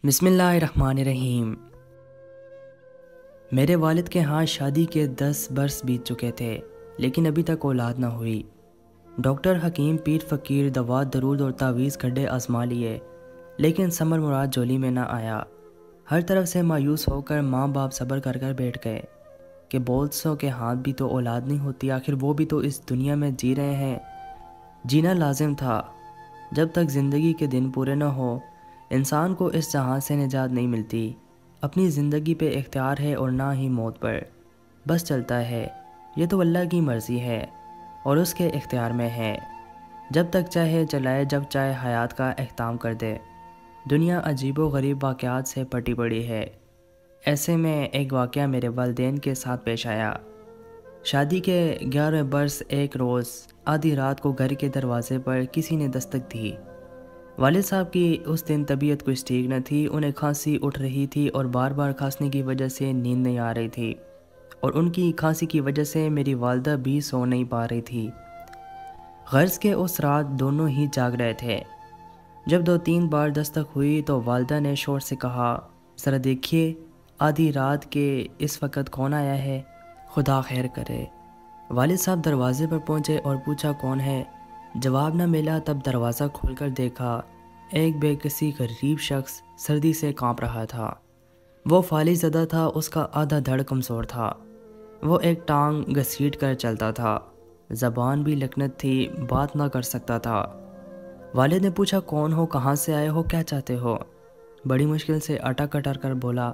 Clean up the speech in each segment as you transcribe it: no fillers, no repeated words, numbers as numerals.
بسم اللہ الرحمن الرحیم۔ میرے والد کے ہاں شادی کے 10 برس بیت چکے تھے، لیکن ابھی تک اولاد نہ ہوئی۔ ڈاکٹر حکیم پیر فقیر دوا درود اور تعویذ کھڈے آزما لیے، لیکن ثمر مراد جولی میں نہ آیا۔ ہر طرف سے مایوس ہو کر ماں باپ صبر کر بیٹھ گئے کہ بہت سو کے ہاتھ بھی تو اولاد نہیں ہوتی، آخر وہ بھی تو اس دنیا میں جی رہے ہیں۔ جینا لازم تھا، جب تک زندگی کے دن پورے نہ ہو انسان کو اس جہاں سے نجات نہیں ملتی۔ اپنی زندگی پہ اختیار ہے اور نہ ہی موت پر، بس چلتا ہے۔ یہ تو اللہ کی مرضی ہے اور اس کے اختیار میں ہے، جب تک چاہے چلائے، جب چاہے حیات کا اختتام کر دے۔ دنیا عجیب و غریب واقعات سے پٹی پڑی ہے۔ ایسے میں ایک واقعہ میرے والدین کے ساتھ پیش آیا۔ شادی کے 11 برس ایک روز آدھی رات کو گھر کے دروازے پر کسی نے دستک دی۔ والد صاحب کی اس دن طبیعت کچھ ٹھیک نہ تھی، انہیں کھانسی اٹھ رہی تھی اور بار بار کھانسنے کی وجہ سے نیند نہیں آ رہی تھی، اور ان کی کھانسی کی وجہ سے میری والدہ بھی سو نہیں پا رہی تھی۔ غرض کہ اس رات دونوں ہی جاگ رہے تھے۔ جب 2-3 بار دستک ہوئی تو والدہ نے شور سے کہا، ذرا دیکھیے آدھی رات کے اس وقت کون آیا ہے، خدا خیر کرے۔ والد صاحب دروازے پر پہنچے اور پوچھا کون ہے۔ جواب نہ ملا، تب دروازہ کھول کر دیکھا، ایک بے کسی غریب شخص سردی سے کانپ رہا تھا۔ وہ فالج زدہ تھا، اس کا آدھا دھڑ کمزور تھا، وہ ایک ٹانگ گھسیٹ کر چلتا تھا، زبان بھی لکنت تھی، بات نہ کر سکتا تھا۔ والد نے پوچھا کون ہو، کہاں سے آئے ہو، کیا چاہتے ہو؟ بڑی مشکل سے اٹک اٹر کر بولا،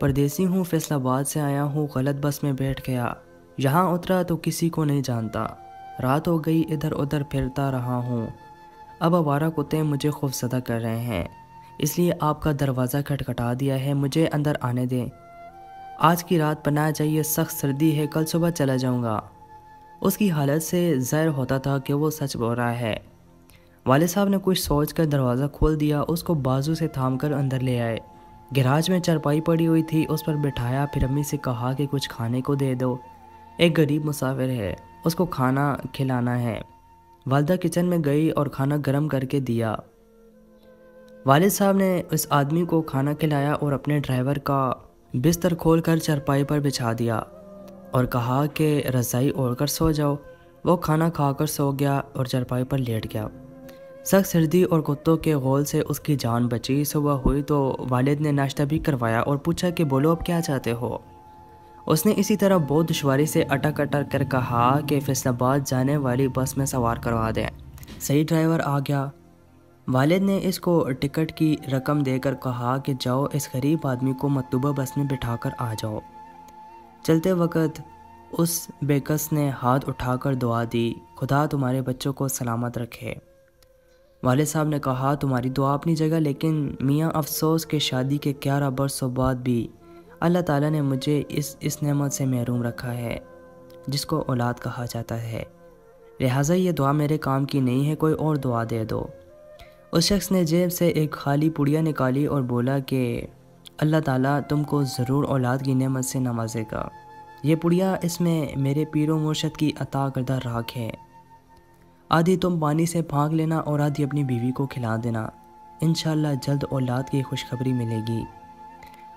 پردیسی ہوں، فیصل آباد سے آیا ہوں، غلط بس میں بیٹھ گیا، یہاں اترا تو کسی کو نہیں جانتا، رات ہو گئی، ادھر ادھر پھرتا رہا ہوں، اب آوارہ کتے مجھے خوفزدہ کر رہے ہیں، اس لیے آپ کا دروازہ کھٹکھٹا دیا ہے، مجھے اندر آنے دیں، آج کی رات پناہ چاہیے، سخت سردی ہے، کل صبح چلا جاؤں گا۔ اس کی حالت سے ظاہر ہوتا تھا کہ وہ سچ بول رہا ہے۔ والد صاحب نے کچھ سوچ کر دروازہ کھول دیا، اس کو بازو سے تھام کر اندر لے آئے۔ گراج میں چرپائی پڑی ہوئی تھی، اس پر بٹھایا، پھر امی سے کہا کہ کچھ کھانے کو دے دو، ایک غریب مسافر ہے، اس کو کھانا کھلانا ہے۔ والدہ کچن میں گئی اور کھانا گرم کر کے دیا۔ والد صاحب نے اس آدمی کو کھانا کھلایا اور اپنے ڈرائیور کا بستر کھول کر چرپائی پر بچھا دیا اور کہا کہ رضائی اوڑھ کر سو جاؤ۔ وہ کھانا کھا کر سو گیا اور چرپائی پر لیٹ گیا۔ سخت سردی اور کتوں کے غول سے اس کی جان بچی۔ صبح ہوئی تو والد نے ناشتہ بھی کروایا اور پوچھا کہ بولو اب کیا چاہتے ہو؟ اس نے اسی طرح بہت دشواری سے اٹک اٹر کر کہا کہ فیصل آباد جانے والی بس میں سوار کروا دیں۔ صحیح ڈرائیور آ گیا۔ والد نے اس کو ٹکٹ کی رقم دے کر کہا کہ جاؤ اس غریب آدمی کو مطلوبہ بس میں بٹھا کر آ جاؤ۔ چلتے وقت اس بے کس نے ہاتھ اٹھا کر دعا دی، خدا تمہارے بچوں کو سلامت رکھے۔ والد صاحب نے کہا تمہاری دعا اپنی جگہ، لیکن میاں افسوس کہ شادی کے 11 برسوں بعد بھی اللہ تعالیٰ نے مجھے اس نعمت سے محروم رکھا ہے جس کو اولاد کہا جاتا ہے، لہٰذا یہ دعا میرے کام کی نہیں ہے، کوئی اور دعا دے دو۔ اس شخص نے جیب سے ایک خالی پڑیا نکالی اور بولا کہ اللہ تعالیٰ تم کو ضرور اولاد کی نعمت سے نوازے گا، یہ پڑیا، اس میں میرے پیر و مرشد کی عطا کردہ راکھ ہے، آدھی تم پانی سے پھانک لینا اور آدھی اپنی بیوی کو کھلا دینا، انشاءاللہ جلد اولاد کی خوشخبری ملے گی۔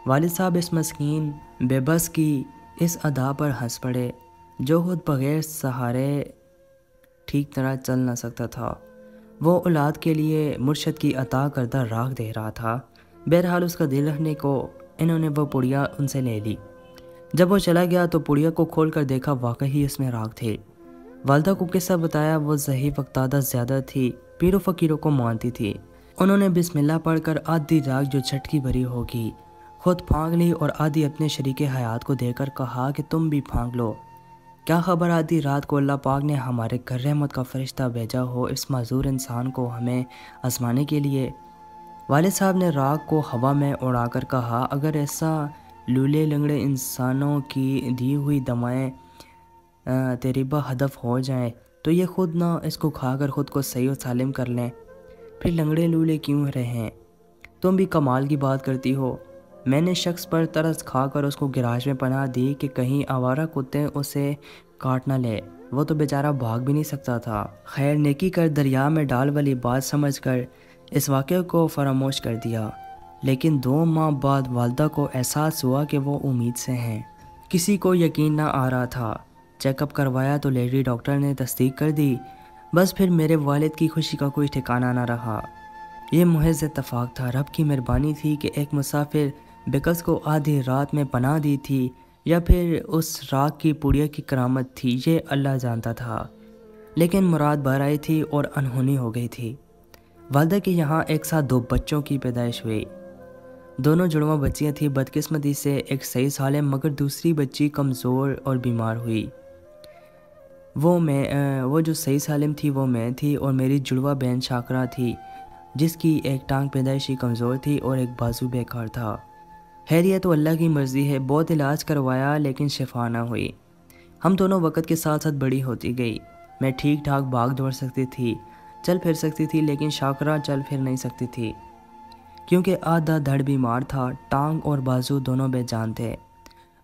والد صاحب اس مسکین بے بس کی اس ادا پر ہنس پڑے جو خود بغیر سہارے ٹھیک طرح چل نہ سکتا تھا۔ وہ اولاد کے لیے مرشد کی عطا کردہ راکھ دے رہا تھا۔ بہرحال اس کا دل رکھنے کو انہوں نے وہ پڑیا ان سے لے لی۔ جب وہ چلا گیا تو پڑیا کو کھول کر دیکھا، واقعی اس میں راکھ تھی۔ والدہ کو قصہ بتایا، وہ ضعیف اقتدار زیادہ تھی، پیروں فقیروں کو مانتی تھی۔ انہوں نے بسم اللہ پڑھ کر آدھی راکھ جو چھٹکی بھری ہوگی خود پھانک لی اور آدھی اپنے شریک حیات کو دے کر کہا کہ تم بھی پھانک لو، کیا خبر آدھی رات کو اللہ پاک نے ہمارے گھر رحمت کا فرشتہ بھیجا ہو اس معذور انسان کو ہمیں آزمانے کے لیے۔ والد صاحب نے راکھ کو ہوا میں اڑا کر کہا، اگر ایسا لولے لنگڑے انسانوں کی دی ہوئی دمائیں تیری ہدف ہو جائیں تو یہ خود نہ اس کو کھا کر خود کو صحیح و سالم کر لیں، پھر لنگڑے لولے کیوں رہیں؟ تم بھی کمال کی بات کرتی ہو۔ میں نے شخص پر ترس کھا کر اس کو گراج میں پناہ دی کہ کہیں آوارہ کتے اسے کاٹ نہ لے، وہ تو بیچارہ بھاگ بھی نہیں سکتا تھا۔ خیر نیکی کر دریا میں ڈال والی بات سمجھ کر اس واقعے کو فراموش کر دیا، لیکن 2 ماہ بعد والدہ کو احساس ہوا کہ وہ امید سے ہیں۔ کسی کو یقین نہ آ رہا تھا۔ چیک اپ کروایا تو لیڈی ڈاکٹر نے تصدیق کر دی۔ بس پھر میرے والد کی خوشی کا کوئی ٹھکانہ نہ رہا۔ یہ محض اتفاق تھا، رب کی مہربانی تھی کہ ایک مسافر بیکس کو آدھی رات میں پناہ دی تھی، یا پھر اس راک کی پڑیا کی کرامت تھی، یہ اللہ جانتا تھا۔ لیکن مراد بار آئی تھی اور انہونی ہو گئی تھی۔ والدہ کے یہاں ایک ساتھ 2 بچوں کی پیدائش ہوئی۔ دونوں جڑواں بچیاں تھیں۔ بدقسمتی سے ایک صحیح سالم مگر دوسری بچی کمزور اور بیمار ہوئی۔ وہ جو صحیح سالم تھی وہ میں تھی، اور میری جڑواں بہن شاکرہ تھی جس کی ایک ٹانگ پیدائشی کمزور تھی اور ایک بازو بیکار تھا۔ خیر یہ تو اللہ کی مرضی ہے۔ بہت علاج کروایا لیکن شفا نہ ہوئی۔ ہم دونوں وقت کے ساتھ ساتھ بڑی ہوتی گئی۔ میں ٹھیک ٹھاک بھاگ دوڑ سکتی تھی، چل پھر سکتی تھی، لیکن شاکرہ چل پھر نہیں سکتی تھی کیونکہ آدھا دھڑ بیمار تھا، ٹانگ اور بازو دونوں بے جان تھے۔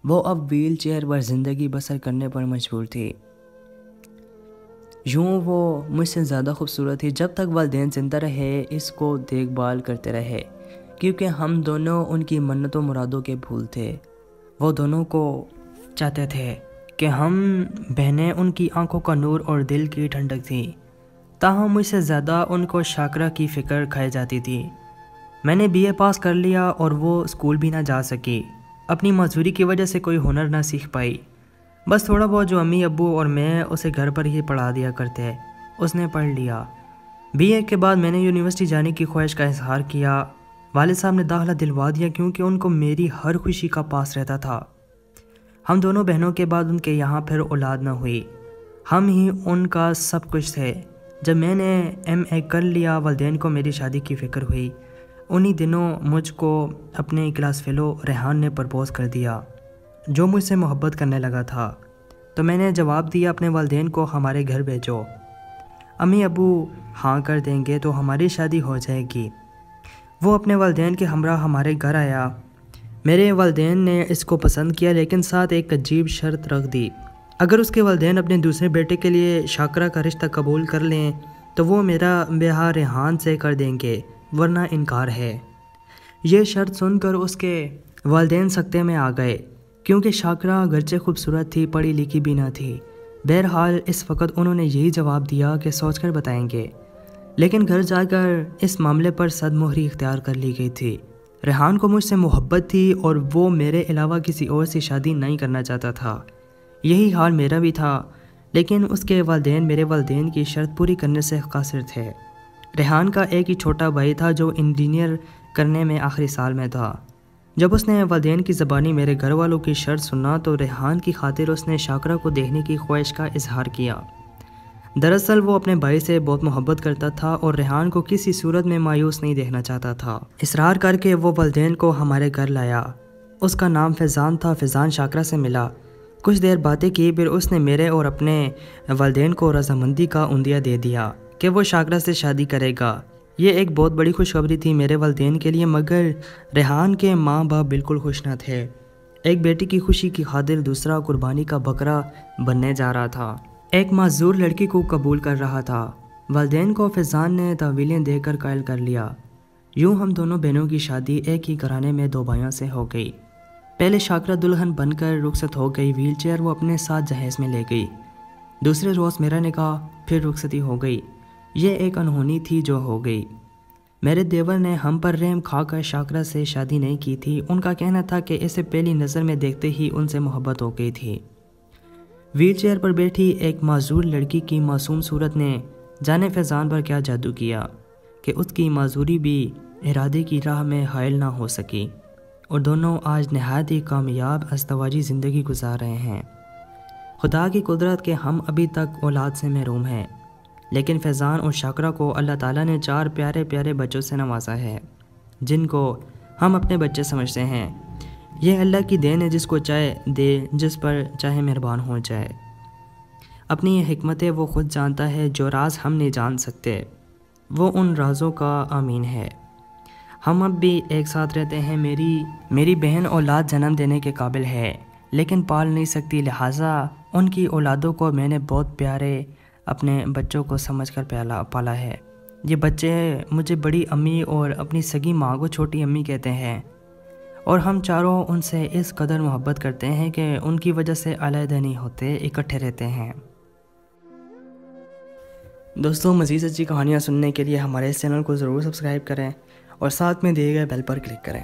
وہ اب ویل چیئر پر زندگی بسر کرنے پر مجبور تھی۔ یوں وہ مجھ سے زیادہ خوبصورت تھی۔ جب تک والدین زندہ رہے اس کو دیکھ بھال کرتے رہے، کیونکہ ہم دونوں ان کی منتوں مرادوں کے پھول تھے۔ وہ دونوں کو چاہتے تھے کہ ہم بہنیں ان کی آنکھوں کا نور اور دل کی ٹھنڈک تھی۔ تاہم مجھ سے زیادہ ان کو شاکرہ کی فکر کھائی جاتی تھی۔ میں نے BA پاس کر لیا اور وہ اسکول بھی نہ جا سکی۔ اپنی معذوری کی وجہ سے کوئی ہنر نہ سیکھ پائی۔ بس تھوڑا بہت جو امی ابو اور میں اسے گھر پر ہی پڑھا دیا کرتے، اس نے پڑھ لیا۔ BA کے بعد میں نے یونیورسٹی جانے کی خواہش کا اظہار کیا۔ والد صاحب نے داخلہ دلوا دیا کیونکہ ان کو میری ہر خوشی کا پاس رہتا تھا۔ ہم دونوں بہنوں کے بعد ان کے یہاں پھر اولاد نہ ہوئی۔ ہم ہی ان کا سب کچھ تھے۔ جب میں نے MA کر لیا والدین کو میری شادی کی فکر ہوئی۔ انہی دنوں مجھ کو اپنے کلاس فیلو ریحان نے پرپوز کر دیا، جو مجھ سے محبت کرنے لگا تھا۔ تو میں نے جواب دیا اپنے والدین کو ہمارے گھر بھیجو، امی ابو ہاں کر دیں گے تو ہماری شادی ہو جائے گی۔ وہ اپنے والدین کے ہمراہ ہمارے گھر آیا۔ میرے والدین نے اس کو پسند کیا، لیکن ساتھ ایک عجیب شرط رکھ دی۔ اگر اس کے والدین اپنے دوسرے بیٹے کے لیے شاکرہ کا رشتہ قبول کر لیں تو وہ میرا بیاہ ریحان سے کر دیں گے، ورنہ انکار ہے۔ یہ شرط سن کر اس کے والدین سکتے میں آ گئے، کیونکہ شاکرہ گرچہ خوبصورت تھی، پڑھی لکھی بھی نہ تھی۔ بہرحال اس وقت انہوں نے یہی جواب دیا کہ سوچ کر بتائیں گے، لیکن گھر جا کر اس معاملے پر صد مہری اختیار کر لی گئی تھی۔ ریحان کو مجھ سے محبت تھی اور وہ میرے علاوہ کسی اور سے شادی نہیں کرنا چاہتا تھا۔ یہی حال میرا بھی تھا، لیکن اس کے والدین میرے والدین کی شرط پوری کرنے سے قاصر تھے۔ ریحان کا ایک ہی چھوٹا بھائی تھا جو انجینئر کرنے میں آخری سال میں تھا۔ جب اس نے والدین کی زبانی میرے گھر والوں کی شرط سنا تو ریحان کی خاطر اس نے شاکرہ کو دیکھنے کی خواہش کا اظہار کیا۔ دراصل وہ اپنے بھائی سے بہت محبت کرتا تھا اور ریحان کو کسی صورت میں مایوس نہیں دیکھنا چاہتا تھا۔ اصرار کر کے وہ والدین کو ہمارے گھر لایا۔ اس کا نام فیضان تھا۔ فیضان شاکرہ سے ملا، کچھ دیر باتیں کی، پھر اس نے میرے اور اپنے والدین کو رضامندی کا عندیہ دے دیا کہ وہ شاکرہ سے شادی کرے گا۔ یہ ایک بہت بڑی خوشخبری تھی میرے والدین کے لیے، مگر ریحان کے ماں باپ بالکل خوش نہ تھے۔ ایک بیٹی کی خوشی کی خاطر دوسرا قربانی کا بکرا بننے جا رہا تھا، ایک معذور لڑکی کو قبول کر رہا تھا۔ والدین کو فیضان نے تحویلیں دے کر قائل کر لیا۔ یوں ہم دونوں بہنوں کی شادی ایک ہی گھرانے میں 2 بھائیوں سے ہو گئی۔ پہلے شاکرہ دلہن بن کر رخصت ہو گئی، ویل چیئر وہ اپنے ساتھ جہیز میں لے گئی۔ دوسرے روز میرا نکاح، پھر رخصتی ہو گئی۔ یہ ایک انہونی تھی جو ہو گئی۔ میرے دیور نے ہم پر رحم کھا کر شاکرہ سے شادی نہیں کی تھی۔ ان کا کہنا تھا کہ اسے پہلی نظر میں دیکھتے ہی ان سے محبت ہو گئی تھی۔ ویل چیئر پر بیٹھی ایک معذور لڑکی کی معصوم صورت نے جانے فیضان پر کیا جادو کیا کہ اس کی معذوری بھی ارادے کی راہ میں حائل نہ ہو سکی، اور دونوں آج نہایت ہی کامیاب ازدواجی زندگی گزار رہے ہیں۔ خدا کی قدرت کہ ہم ابھی تک اولاد سے محروم ہیں، لیکن فیضان اور شاکرہ کو اللہ تعالیٰ نے 4 پیارے پیارے بچوں سے نوازا ہے، جن کو ہم اپنے بچے سمجھتے ہیں۔ یہ اللہ کی دین ہے، جس کو چاہے دے، جس پر چاہے مہربان ہو جائے۔ اپنی یہ حکمتیں وہ خود جانتا ہے، جو راز ہم نہیں جان سکتے، وہ ان رازوں کا آمین ہے۔ ہم اب بھی ایک ساتھ رہتے ہیں۔ میری بہن اولاد جنم دینے کے قابل ہے، لیکن پال نہیں سکتی، لہٰذا ان کی اولادوں کو میں نے بہت پیارے اپنے بچوں کو سمجھ کر پالا ہے۔ یہ بچے مجھے بڑی امی اور اپنی سگی ماں کو چھوٹی امی کہتے ہیں، اور ہم چاروں ان سے اس قدر محبت کرتے ہیں کہ ان کی وجہ سے علیحدہ نہیں ہوتے، اکٹھے رہتے ہیں۔ دوستوں، مزید اچھی کہانیاں سننے کے لیے ہمارے اس چینل کو ضرور سبسکرائب کریں اور ساتھ میں دیے گئے بیل پر کلک کریں۔